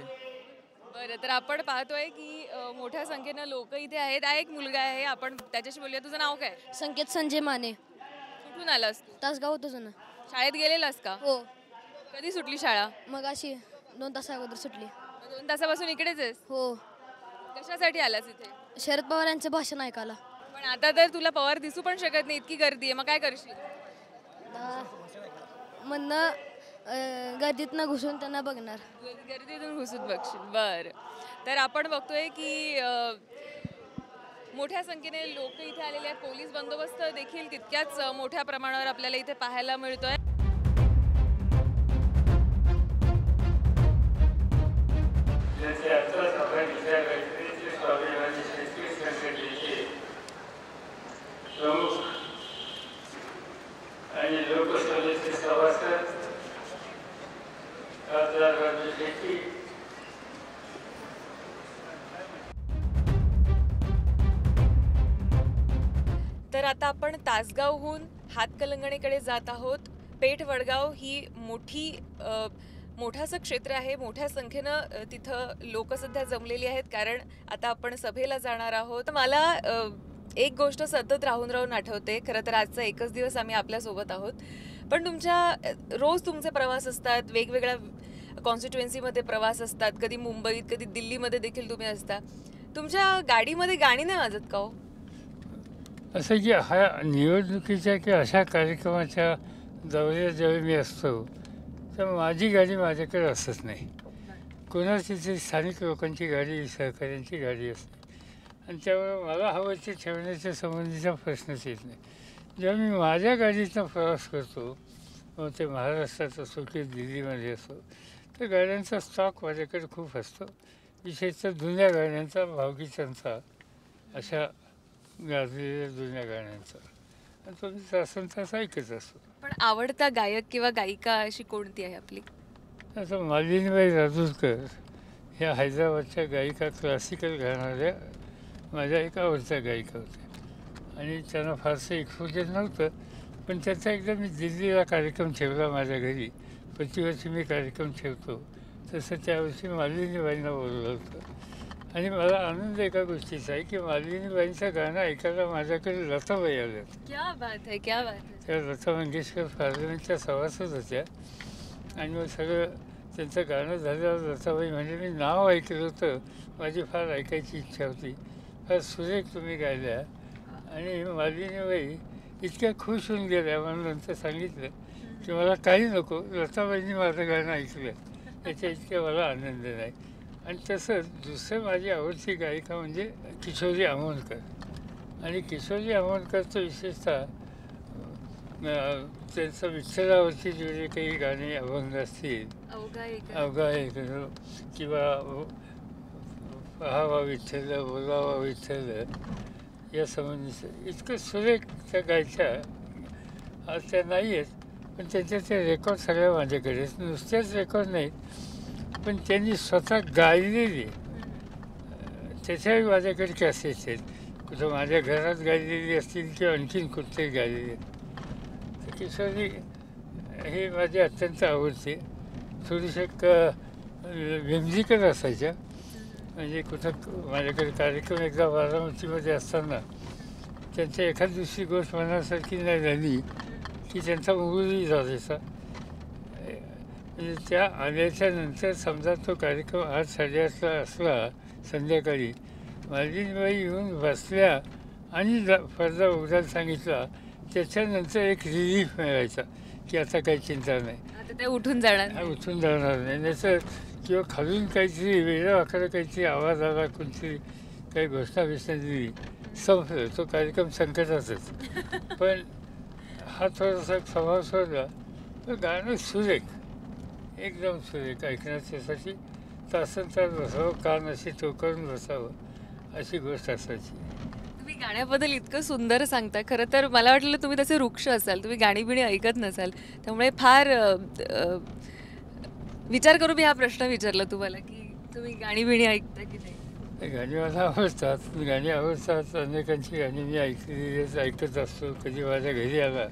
बरं, तर आपण पाहतोय की मोठ्या संख्येनं लोक इथे आहेत. एक मुलगा आहे, आपण त्याच्याशी बोलूया. तुझं नाव काय? संकेत संजय माने. कुठून आलास तू? तासगाव होतं ना. शाळेत गेलेलास का? हो, कधी सुटली शाळा? मग अशी 2 तास अगोदर सुटली. 2 तासापासून इकडेच आहेस? हो, कशासाठी आलास इथे? शरद पवार यांचं भाषण ऐकायला. पण आता तर तुला पवार दिसू पण शकत नाही, इतकी गर्दी आहे, मग काय करशील? मधनं गर्दीतनं घुसून त्यांना बघणार. गर्दीतून घुसून बघशील. बरं, तर आपण बघतोय की मोठ्या संख्येने लोक इथे आलेले आहेत. पोलीस बंदोबस्त देखील तितक्याच मोठ्या प्रमाणावर आपल्याला इथे पाहायला मिळतोय. आणि लोकसभेचे सभासद खासदार राजू शेट्टी. तर आता आपण तासगावहून हातकलंगणीकडे जात आहोत. पेठ वडगाव ही मोठासं क्षेत्र आहे. मोठ्या संख्येनं तिथं लोक सध्या जमलेली आहेत, कारण आता आपण सभेला जाणार आहोत. मला एक गोष्ट सतत राहून आठवते. खरं तर आजचा एकच दिवस आम्ही आपल्यासोबत आहोत, पण रोज तुमचे प्रवास असतात, वेगवेगळ्या कॉन्स्टिट्युएन्सीमध्ये प्रवास असतात, कधी मुंबईत कधी दिल्लीमध्ये देखील तुम्ही असता. तुमच्या गाडीमध्ये गाणी नाही वाजत का हो? असं की हा निवडणुकीच्या किंवा अशा कार्यक्रमाच्या दौऱ्यात ज्यावेळी मी असतो तर माझी गाडी माझ्याकडे असत नाही. कोणाची तरी स्थानिक लोकांची गाडी, सहकाऱ्यांची गाडी असते, आणि त्यामुळे मला हवं ते ठेवण्याच्या संबंधीचा प्रश्नच येत नाही. जेव्हा मी माझ्या गाडीतनं प्रवास करतो, मग ते महाराष्ट्रात असो की दिल्लीमध्ये असो, तर गाड्यांचा स्टॉक माझ्याकडे खूप असतो. विशेषतः जुन्या गाड्यांचा, भावगीतांचा, अशा गाजलेल्या जुन्या गाण्यांचा, आणि तो मी तासन तास ऐकत असतो. पण आवडता गायक किंवा गायिका अशी कोणती आहे आपली? आता मालिनीबाई राजूरकर ह्या हैदराबादच्या गायिका, क्लासिकल गाणाऱ्या माझ्या एक आवडत्या गायिका होत्या, आणि त्यांना फारसं एक्सपोजर नव्हतं. पण त्याचा एकदा मी दिल्लीला कार्यक्रम ठेवला माझ्या घरी. प्रतिवर्षी मी कार्यक्रम ठेवतो, तसं त्यावर्षी मालिनीबाईंना बोलवलं होतं. आणि मला आनंद एका गोष्टीचा आहे की मालिनीबाईंचं गाणं ऐकायला माझ्याकडे लताबाई आल्या. क्या बात है, क्या बात है. त्या लता मंगेशकर पार्लमेंटच्या सभासद होत्या, आणि मग सगळं त्यांचं गाणं झाल्यावर लताबाई म्हणजे मी नाव ऐकलं होतं, माझी फार ऐकायची इच्छा होती, फार सुरेख तुम्ही गायल्या. आणि मालिनीबाई इतक्या खुश होऊन गेल्या. मला नंतर सांगितलं की मला काही नको, लताबाईंनी माझं गाणं ऐकलं, त्याच्या इतक्या मला आनंद नाही. आणि तसंच दुसरं माझी आवडती गायिका म्हणजे किशोरी आमोणकर. आणि किशोरी आमोणकरचं विशेषतः त्यांचं विठ्ठलावरची जे काही गाणी अभंग असतील, अवघा एक किंवा पहावा विठ्ठल, बोलावा विठ्ठल, या संबंधीचं इतकं सुरेख त्या गायच्या. आज त्या नाही आहेत, पण त्यांचे ते रेकॉर्ड सगळ्या माझ्याकडे आहेत. नुसतेच रेकॉर्ड नाहीत, पण त्यांनी स्वतः गायलेली त्याच्याही माझ्याकडे कॅसेट्स आहेत. कुठं माझ्या घरात गायलेली असतील किंवा आणखीन कुठेही गायलेली आहेत. तर किशोरी हे माझी अत्यंत आवडते. थोडीशी व्हिम्सिकल असायच्या. म्हणजे कुठं माझ्याकडे कार्यक्रम एकदा बारामतीमध्ये असताना त्यांच्या एखाद दिवशी गोष्ट मनासारखी नाही झाली की त्यांचा मुलगी जायचा. म्हणजे त्या आल्याच्या नंतर समजा तो कार्यक्रम 8-8:30ला असला संध्याकाळी, मालिनीबाई येऊन बसल्या आणि पडदा उघडायला सांगितला, त्याच्यानंतर एक रिलीफ मिळायचा की आता काही चिंता नाही, आता ते उठून जाणार नाही. नाहीतर किंवा खालून काहीतरी वेगळं वाकडं काहीतरी आवाज आला, कोणतरी काही घोषणा दिली, संपलं, तो कार्यक्रम संकटातच. पण हा थोडासा स्वभाव सोडला तर गाणं सुरेख, एकदम सुरेख. ऐकण्यासाठी तासन तास बसावं, कान अशी टोकावून बसावं, अशी गोष्ट असायची. तुम्ही गाण्याबद्दल इतकं सुंदर सांगता. खरं तर मला वाटलं तुम्ही तसे वृक्ष असाल, तुम्ही गाणी बिणी ऐकत नसाल. त्यामुळे फार विचार करून मी हा प्रश्न विचारला तुम्हाला की तुम्ही गाणी बिणी ऐकता की नाही. गाणी मला आवडतात, गाणी आवडतात. अनेकांची गाणी मी ऐकलेलीच ऐकत असतो. कधी माझ्या घरी आला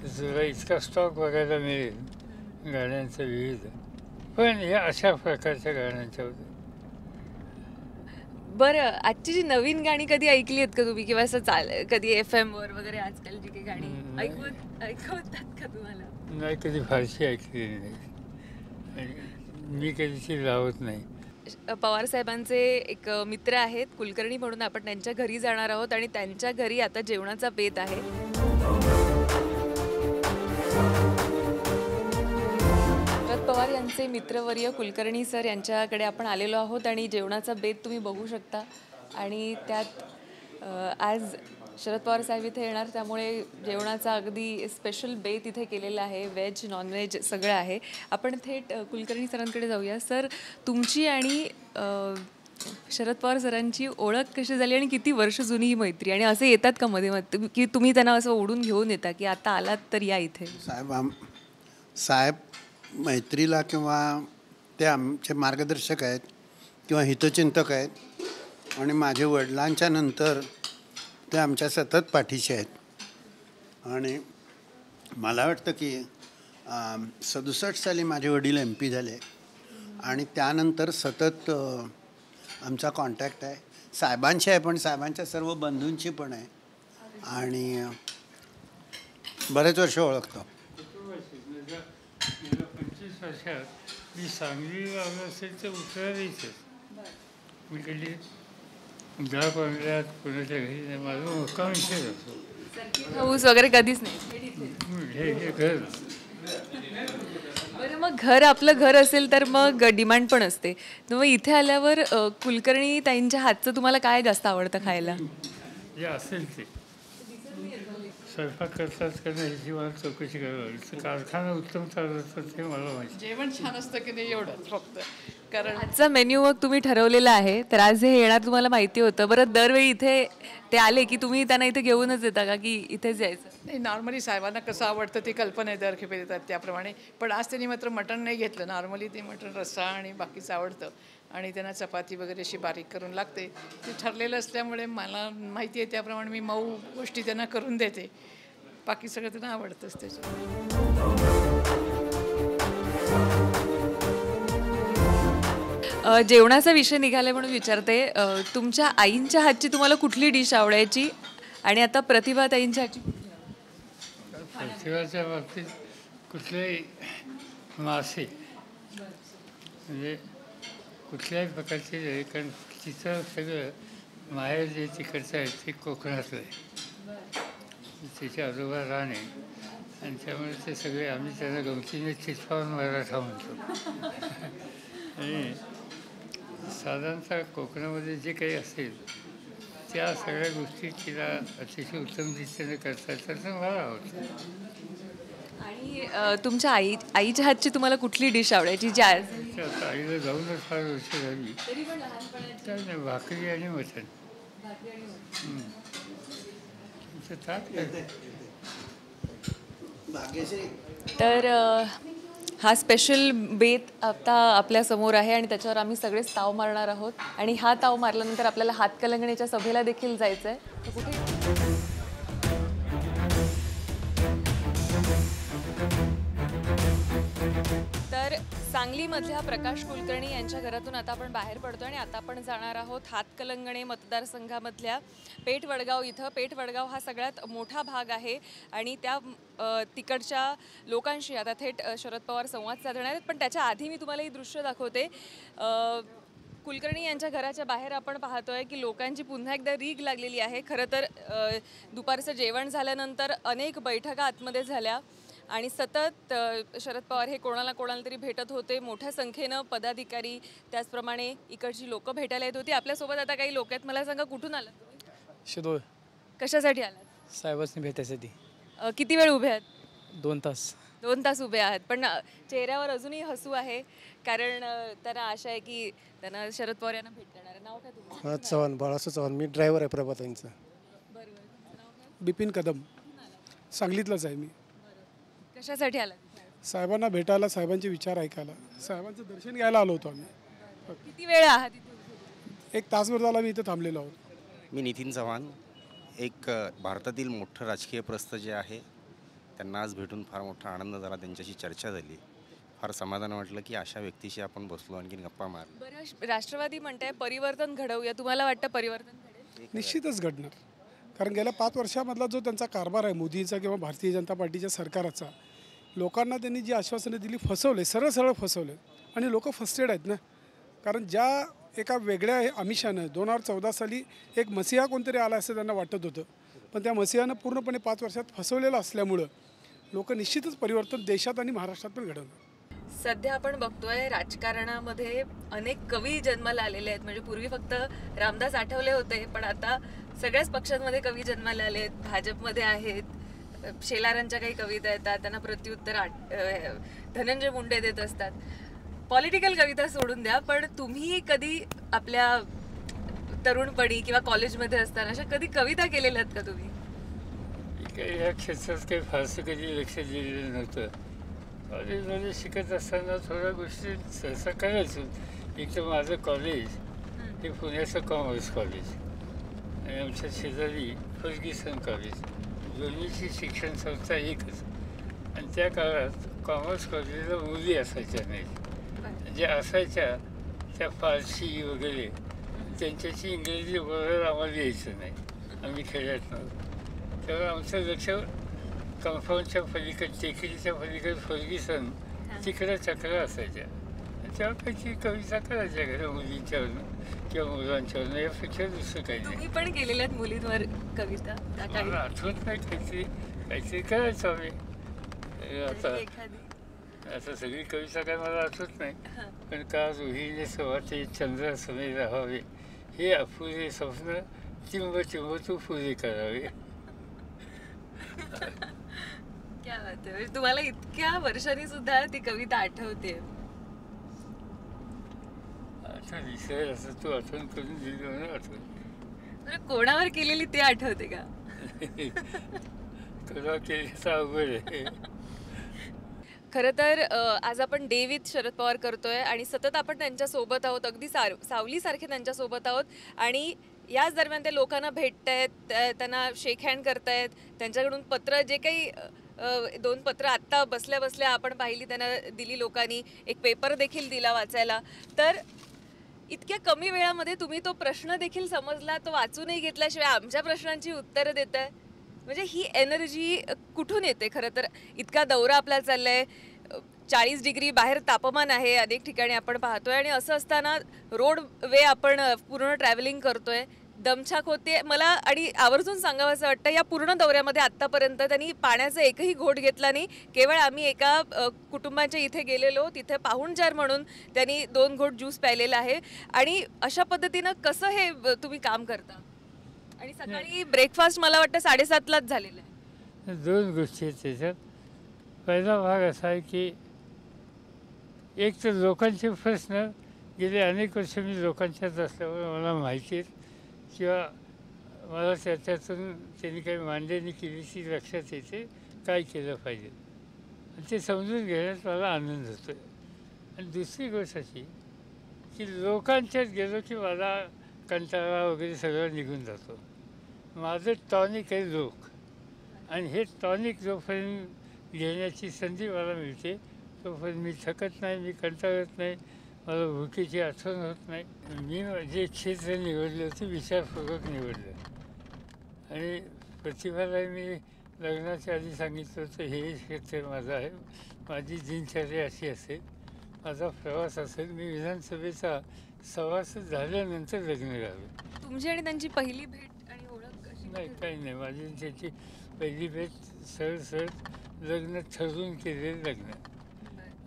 तर तुला इतका स्टॉक बघायला मिळेल गाण्यांचं विविध. पण ह्या अशा प्रकारच्या गाण्यांच्या होत्या. बरं, आजची जी नवीन गाणी कधी ऐकली आहेत का तुम्ही, किंवा असं कधी FM वर वगैरे आजकाल जी काही गाणी ऐकवतात का तुम्हाला? नाही, कधी फारशी ऐकलेली नाही, मी कधी ती लावत नाही. पवार साहेबांचे एक मित्र आहेत कुलकर्णी म्हणून, आपण त्यांच्या घरी जाणार आहोत आणि त्यांच्या घरी आता जेवणाचा बेत आहे. पवार यांचे मित्रवर्य कुलकर्णी सर यांच्याकडे आपण आलेलो आहोत आणि जेवणाचा बेत तुम्ही बघू शकता. आणि त्यात आज शरद पवार साहेब इथे येणार, त्यामुळे जेवणाचा अगदी स्पेशल बेत इथे केलेला आहे. व्हेज नॉनव्हेज सगळं आहे. आपण थेट कुलकर्णी सरांकडे जाऊया. सर, तुमची आणि शरद पवार सरांची ओळख कशी झाली आणि किती वर्ष जुनी ही मैत्री, आणि असे येतात का मध्ये मध्ये की तुम्ही त्यांना असं ओढून घेऊन येता की आता आलात तर या इथे? साहेब मैत्रीला किंवा ते आमचे मार्गदर्शक आहेत किंवा हितचिंतक आहेत आणि माझे वडिलांच्या नंतर ते आमच्या सतत पाठीशी आहेत. आणि मला वाटतं की 67 साली माझे वडील MP झाले आणि त्यानंतर सतत आमचा कॉन्टॅक्ट आहे. साहेबांशी आहे, पण साहेबांच्या सर्व बंधूंची पण आहे आणि बरेच वर्ष ओळखतो. 25 वर्षात मी सांगली वागलं असेल तर उत्तरायचं मी कधी दहा पंधरा कोणाच्या घरी नाही. माझं मुक्काम इथेच असतो. हाऊस वगैरे कधीच नाही. हे घर. बरं, मग घर आपलं घर असेल तर मग डिमांड पण असते. तर मग इथे आल्यावर कुलकर्णी ताईंच्या हातचं तुम्हाला काय जास्त आवडतं खायला? जे असेल ते स्वयंपाक करतात करणं ह्याची मला चौकशी करावी. कारखाना उत्तम चालत असतं ते मला माहिती. जेवण छान असतं की नाही एवढंच फक्त. कारण आजचा मेन्यू मग तुम्ही ठरवलेला आहे, तर आज हे येणार तुम्हाला माहिती होतं. बरं, दरवेळी इथे ते आले की तुम्ही त्यांना इथे घेऊनच येता का की इथेच यायचं? नाही, नॉर्मली साहेबांना कसं आवडतं ती कल्पना आहे, दर खेपे देतात त्याप्रमाणे. पण आज त्यांनी मात्र मटण नाही घेतलं. नॉर्मली ते मटण रस्सा आणि बाकीचं आवडतं आणि त्यांना चपाती वगैरे अशी बारीक करून लागते. ते ठरलेलं असल्यामुळे मला माहिती आहे त्याप्रमाणे मी मऊ गोष्टी त्यांना करून देते. बाकी सगळं त्यांना आवडतंच त्याच्यात. जेवणाचा विषय निघाला म्हणून विचारते, तुमच्या आईंच्या हातची तुम्हाला कुठली डिश आवडायची आणि आता प्रतिभा ताईंच्या हातची? प्रतिभाच्या बाबतीत कुठलेही मासे म्हणजे कुठल्याही प्रकारचे नाही, कारण तिचं सगळं माहेर जे तिकडचं आहे ते कोकणातलं आहे. तिचे आजोबा रान आहे आणि त्यामुळे ते सगळे आम्ही त्यांना गमतीने चितपावन मराठा म्हणतो. आणि साधारणतः कोकणामध्ये जे काही असेल त्या सगळ्या गोष्टी तिला अतिशय उत्तम दिशेने करता येतात, तर मला आवडतं. आणि तुमच्या आईच्या हातची तुम्हाला कुठली डिश आवडायची? जी आज आता आईला जाऊनच फार वर्ष झाली. काय नाही, भाकरी आणि मटण. तर हा स्पेशल बेत आता आपल्यासमोर आहे आणि त्याच्यावर आम्ही सगळेच ताव मारणार आहोत. आणि हा ताव मारल्यानंतर आपल्याला हातकलंगणीच्या सभेला देखील जायचं आहे. कुठे? तर सांगलीमधल्या प्रकाश कुलकर्णी यांच्या घरातून आता आपण बाहेर पडतो आणि आता आपण जाणार आहोत हातकलंगणे मतदारसंघामधल्या पेठ वडगाव इथं. पेठ वडगाव हा सगळ्यात मोठा भाग आहे आणि त्या तिकडच्या लोकांशी आता थेट शरद पवार संवाद साधणार आहेत. पण त्याच्या आधी मी तुम्हाला ही दृश्य दाखवते. कुलकर्णी यांच्या घराच्या बाहेर आपण पाहतोय की लोकांची पुन्हा एकदा रीग लागलेली आहे. खरं तर दुपारचं जेवण झाल्यानंतर अनेक बैठका आतमध्ये झाल्या आणि सतत शरद पवार हे कोणाला तरी भेटत होते. मोठ्या संख्येनं पदाधिकारी त्याचप्रमाणे इकडची लोकं भेटायला येत होती. आपल्यासोबत आता काही लोक आहेत. मला सांगा, कुठून आलात तुम्ही? शिदोळ. कशासाठी आलात? साहेबांनी भेटायसाठी. किती वेळ उभे आहात? 2 तास. 2 तास उभे आहात, पण चेहऱ्यावर अजूनही हसू आहे, कारण त्यांना आशा आहे की त्यांना शरद पवार यांना भेटणार आहे. नाव काय तुमचं? चव्हाण, बाळासाहेब चव्हाण. मी ड्रायव्हर आहे प्रभाताईंचा. बिपिन कदम, सांगलीतलाच आहे मी. कशासाठी आलात? साहेबांना भेटायला, साहेबांचे विचार ऐकायला, साहेबांचं दर्शन घ्यायला आलो होतो आम्ही. किती वेळ आहात इथे? 1 तासभर झाला मी इथे थांबलेलो आहोत. मी नितीन चव्हाण. एक भारतातील मोठं राजकीय प्रस्थ जे आहे त्यांना आज भेटून फार मोठा आनंद झाला. त्यांच्याशी चर्चा झाली, फार समाधान वाटलं की अशा व्यक्तीशी आपण बसलो, आणखीन गप्पा मारलो. बरं, राष्ट्रवादी म्हणताय परिवर्तन घडवूया, तुम्हाला वाटतं परिवर्तन घडेल? निश्चितच घडणार, कारण गेल्या 5 वर्षामधला जो त्यांचा कारभार आहे मोदींचा किंवा भारतीय जनता पार्टीच्या सरकाराचा, लोकांना त्यांनी जी आश्वासनं दिली फसवले, सरळ फसवले. आणि लोक फ्रस्ट्रेट आहेत ना, कारण ज्या एका वेगळ्या आमिषानं 2014 साली एक मसिहा कोणतरी आला असं त्यांना वाटत होतं, पण त्या मसिहानं पूर्णपणे 5 वर्षात फसवलेलं असल्यामुळं लोक निश्चितच परिवर्तन देशात आणि महाराष्ट्रात पण घडवणार. सध्या आपण बघतोय राजकारणामध्ये अनेक कवी जन्माला आलेले आहेत. म्हणजे पूर्वी फक्त रामदास आठवले होते, पण आता सगळ्याच पक्षांमध्ये कवी जन्माला आले आहेत. भाजपमध्ये आहेत, शेलारांच्या काही कविता येतात, त्यांना प्रत्युत्तर धनंजय मुंडे देत असतात. पॉलिटिकल कविता सोडून द्या, पण तुम्ही कधी आपल्या तरुणपणी किंवा कॉलेजमध्ये असताना अशा कधी कविता केलेल्या आहेत का तुम्ही? या क्षेत्रात काही फारसं कधी लक्ष दिलेलं नव्हतं. कॉलेजमध्ये शिकत असताना थोड्या गोष्टी सहसा करायचो. एक तर माझं कॉलेज हे पुण्याचं कॉमर्स कॉलेज आणि आमच्या शेजारी फर्ग्युसन कॉलेज, दोन्हीची शिक्षण संस्था एकच. आणि त्या काळात कॉमर्स कॉलेजला मुली असायच्या नाहीत. ज्या असायच्या त्या फारसी वगैरे त्यांच्याशी इंग्रजी बोलायला आम्हाला यायचं नाही, आम्ही खेड्यात नव्हतो. तेव्हा आमचं लक्ष कंपाऊंडच्या पलीकडे, टेकडीच्या पलीकडे फर्ग्युसन तिकडं चक्र असायच्या. त्यापैकी कविता करायच्या घरा मुलींच्यावरनं किंवा मुलांच्यावरनं, यापेक्षा दुसरं काही नाही. तुम्ही पण केलेल्या आहेत मुलींवर कविता? मला आठवत नाही, काहीतरी करायचो आम्ही. आता सगळी कविता काय मला आठवत नाही, पण का रोहिणी सवाते चंद्र समे राहावे, हे अपुरे स्वप्न चिंब चिंब तू पुरे करावे. क्या बात आहे. तुम्हाला इतक्या वर्षांनी सुद्धा ती कविता आठवते? आता विसर असं तू आठवण करून दिली म्हणून आठवण. कोणावर केलेली ते आठवते का? कला केल्याचा अवघड आहे. खरं तर आज आपण डे विथ शरद पवार करतोय आणि सतत आपण त्यांच्यासोबत आहोत, अगदी सावलीसारखे त्यांच्यासोबत आहोत. आणि याच दरम्यान ते लोकांना भेटतायत, त्यांना शेक हँड करतायत. त्यांच्याकडून पत्र, जे काही 2 पत्र आत्ता बसल्या बसल्या आपण पाहिली त्यांना दिली लोकांनी, एक पेपर देखील दिला वाचायला. तर इतक्या कमी वेळामध्ये तुम्ही तो प्रश्न देखील समजला, तो वाचूनही घेतल्याशिवाय आमच्या प्रश्नांची उत्तरं देताय. म्हणजे ही एनर्जी कुठून येते? खरं तर इतका दौरा आपला चाललाय, 40 डिग्री बाहेर तापमान आहे अनेक ठिकाणी आपण पाहतोय, आणि असं असताना रोड वे आपण पूर्ण ट्रॅव्हलिंग करतोय, दमछाक होते. मला आणि आवर्जून सांगावं असं वाटतं, या पूर्ण दौऱ्यामध्ये आत्तापर्यंत त्यांनी पाण्याचा एकही घोट घेतला नाही. केवळ आम्ही एका कुटुंबाच्या इथे गेलेलो, तिथे पाहुणचार म्हणून त्यांनी 2 घोट ज्यूस प्यायलेला आहे. आणि अशा पद्धतीनं कसं हे तुम्ही काम करता? आणि सकाळी ब्रेकफास्ट मला वाटतं 7:30लाच झालेलं आहे. 2 गोष्टी आहेत त्याच्यात. पहिला भाग असा आहे की एक तर लोकांचे प्रश्न गेले अनेक वर्ष मी लोकांच्यात असल्यामुळे मला माहिती आहेत, किंवा मला त्याच्यातून त्यांनी काही मांडणी केली ती लक्षात येते, काय केलं पाहिजे, आणि ते समजून घेण्यात मला आनंद होतो आहे. आणि दुसरी गोष्ट अशी की लोकांच्यात गेलो की मला कंटाळा वगैरे सगळं निघून जातो. माझं टॉनिक आहे लोक, आणि हे टॉनिक जोपर्यंत घेण्याची संधी मला मिळते तोपर्यंत मी थकत नाही, मी कंटाळत नाही, मला भुकेची आठवण होत नाही. मी जे क्षेत्र निवडलं होतं विचारपूर्वक निवडलं. आणि प्रतिभाला मी लग्नाच्या आधी सांगितलं होतं हे क्षेत्र माझं आहे, माझी दिनचर्या अशी असेल, माझा प्रवास असेल, मी विधानसभेचा सभासद झाल्यानंतर लग्न करावे. तुमची आणि त्यांची पहिली भेट आणि ओळख कशी? नाही, काही नाही. माझी आणि त्याची पहिली भेट सरळ लग्न ठरवून केलेलं लग्न.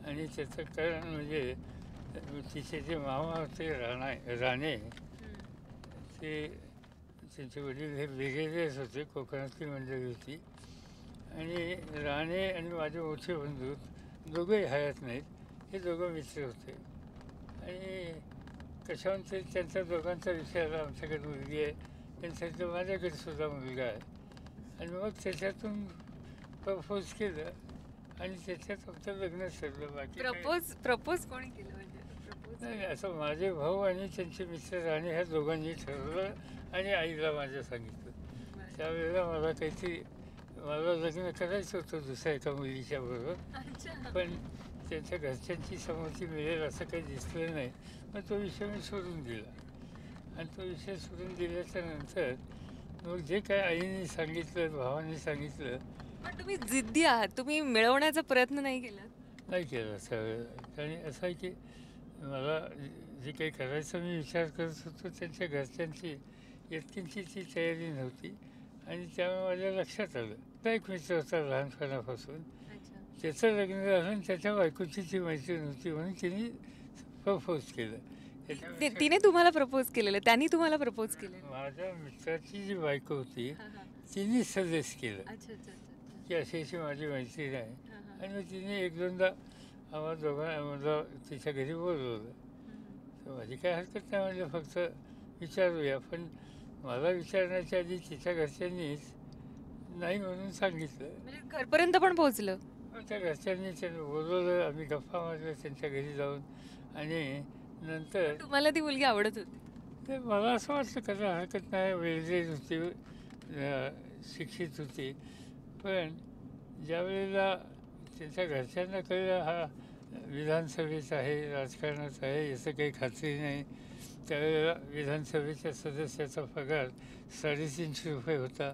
आणि त्याचं कारण म्हणजे तिचे जे मामा होते राणे, ते त्यांचे वडील हे वेगवेगळेच होते, कोकणातली मंडळी होती. आणि राणे आणि माझे मोठे बंधू दोघंही हयात नाहीत, हे दोघं मित्र होते. आणि कशाहून ते त्यांच्या दोघांचा विषय आला, आमच्याकडे मुलगी आहे, त्यांच्याकडे माझ्याकडे सुद्धा मुलगा आहे. आणि मग त्याच्यातून प्रपोज केलं आणि त्याच्यात फक्त लग्न ठरलं. बाकी प्रपोज कोणी केलं? नाही, असं माझे भाऊ आणि त्यांचे मित्र राणे ह्या दोघांनी ठरवलं आणि आईला माझ्या सांगितलं. त्यावेळेला मला लग्न करायचं होतं दुसऱ्या एका मुलीच्या बरोबर, पण त्यांच्या घरच्यांची संमती मिळेल असं काही दिसलं नाही. मग तो विषय मी सोडून दिला. आणि तो विषय सोडून दिल्याच्या नंतर मग जे काय आईने सांगितलं, भावाने सांगितलं. पण तुम्ही जिद्दी आहात, तुम्ही मिळवण्याचा प्रयत्न नाही केला? नाही केला त्यावेळेला. आणि असं आहे की मला जे काही करायचं मी विचार करत होतो, त्यांच्या घरच्यांची इतकींची ती तयारी नव्हती. आणि त्यामुळे माझ्या लक्षात आलं, एक मित्र होता लहानपणापासून, त्याचं लग्न झालं आणि त्याच्या बायकोची ती मैत्रीण होती म्हणून तिने प्रपोज केलं. तिने तुम्हाला प्रपोज केलेलं, त्यांनी तुम्हाला प्रपोज केलेलं? माझ्या मित्राची जी बायको होती तिने सजेस्ट केलं की अशी अशी माझी मैत्रीण आहे. आणि मग तिने एक दोनदा आम्हा दोघांना तिच्या घरी बोलवलं. तर माझी काय हरकत नाही, म्हणजे फक्त विचारूया. पण मला विचारण्याच्या आधी तिच्या घरच्यांनीच नाही म्हणून सांगितलं. घरपर्यंत पण पोहोचलं? त्या घरच्यांनी त्यांना बोलवलं, आम्ही गप्पा मारल्या त्यांच्या घरी जाऊन. आणि नंतर तुम्हाला ती मुलगी आवडत होती? ते मला असं वाटतं कसं हरकत नाही, वेळेत होती, शिक्षित होती. पण ज्या वेळेला त्यांच्या घरच्यांना कळलं हा विधानसभेचा आहे, राजकारणाचा आहे, याचं काही खात्री नाही, त्यावेळेला विधानसभेच्या सदस्याचा पगार 350 रुपये होता.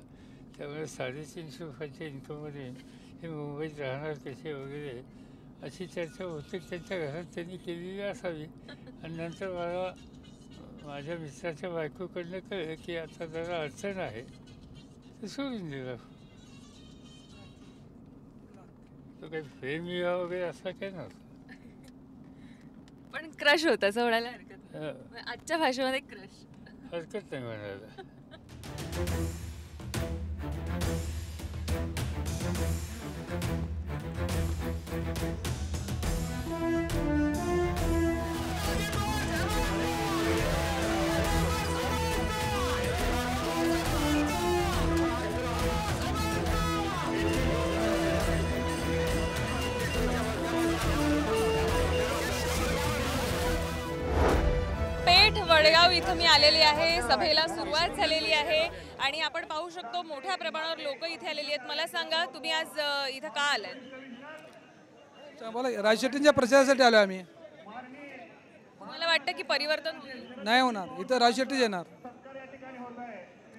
त्यामुळे 350 रुपयाच्या इन्कममध्ये हे मुंबईत राहणार कसे वगैरे अशी चर्चा बहुतेक त्यांच्या घरात त्यांनी केलेली असावी. आणि नंतर मला माझ्या मित्राच्या बायकोकडनं कळलं की आता जरा अडचण आहे, तर सोडून दिलं. तो काही प्रेम विवाह वगैरे असा काही नव्हता, पण क्रश होता असं म्हणायला हरकत नाही. आजच्या भाषेमध्ये क्रश हरकत नाही म्हणायला. पेठ वडगाव इथं मी आलेली आहे. सभेला सुरुवात झालेली आहे आणि आपण पाहू शकतो मोठ्या प्रमाणावर लोक इथे आलेली आहेत. मला सांगा, तुम्ही आज इथं का आलात? बोला, राज शेट्टींच्या प्रचारासाठी आलो आम्ही. मला वाटतं की परिवर्तन होईल? नाही होणार, इथं राज शेट्टीच येणार.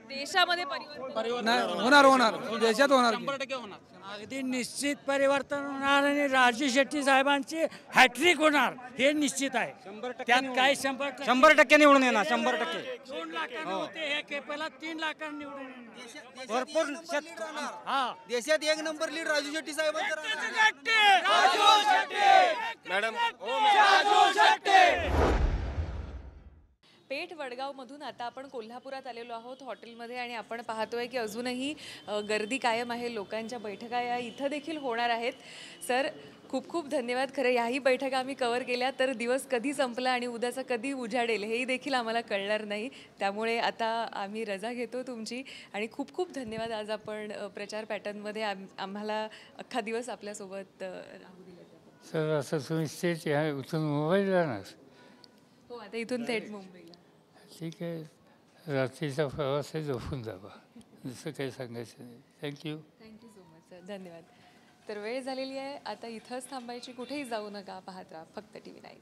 देशामध्ये परिवर्तन नाही होणार, होणार देशात होणार, 100% होणार. अगदी निश्चित परिवर्तन होणार आणि राजू शेट्टी साहेबांची हॅट्रिक होणार हे निश्चित आहे. त्यात काय 100% निवडून येणार. 100% 2 लाखांनी होते हे केपला 3 लाखांनी निवडून भरपूर. हा, देशात 1 नंबर लीड राजू शेट्टी साहेबांचं. मॅडम पेठ वडगावमधून आता आपण कोल्हापुरात आलेलो आहोत हॉटेलमध्ये आणि आपण पाहतोय की अजूनही गर्दी कायम आहे. लोकांच्या बैठका या इथं देखील होणार आहेत. सर, खूप खूप धन्यवाद. खरं याही बैठका आम्ही कव्हर केल्या तर दिवस कधी संपला आणि उद्याचा कधी उजाडेल हेही देखील आम्हाला कळणार नाही. त्यामुळे आता आम्ही रजा घेतो तुमची आणि खूप खूप धन्यवाद. आज आपण प्रचार पॅटर्नमध्ये आम्हाला अख्खा दिवस आपल्यासोबत राहू दिला. सर, असं तुम्ही स्टेट उचलून मोबाईल जाणार? हो, आता इथून थेट मुंबईला. ठीक आहे, रात्रीचा प्रवास आहे, झोपून जावा, दुसरं काही सांगायचं नाही. थँक्यू सो मच सर, धन्यवाद. तर वेळ झालेली आहे आता, इथंच थांबायची, कुठेही जाऊ नका, पाहत राहा फक्त TV9.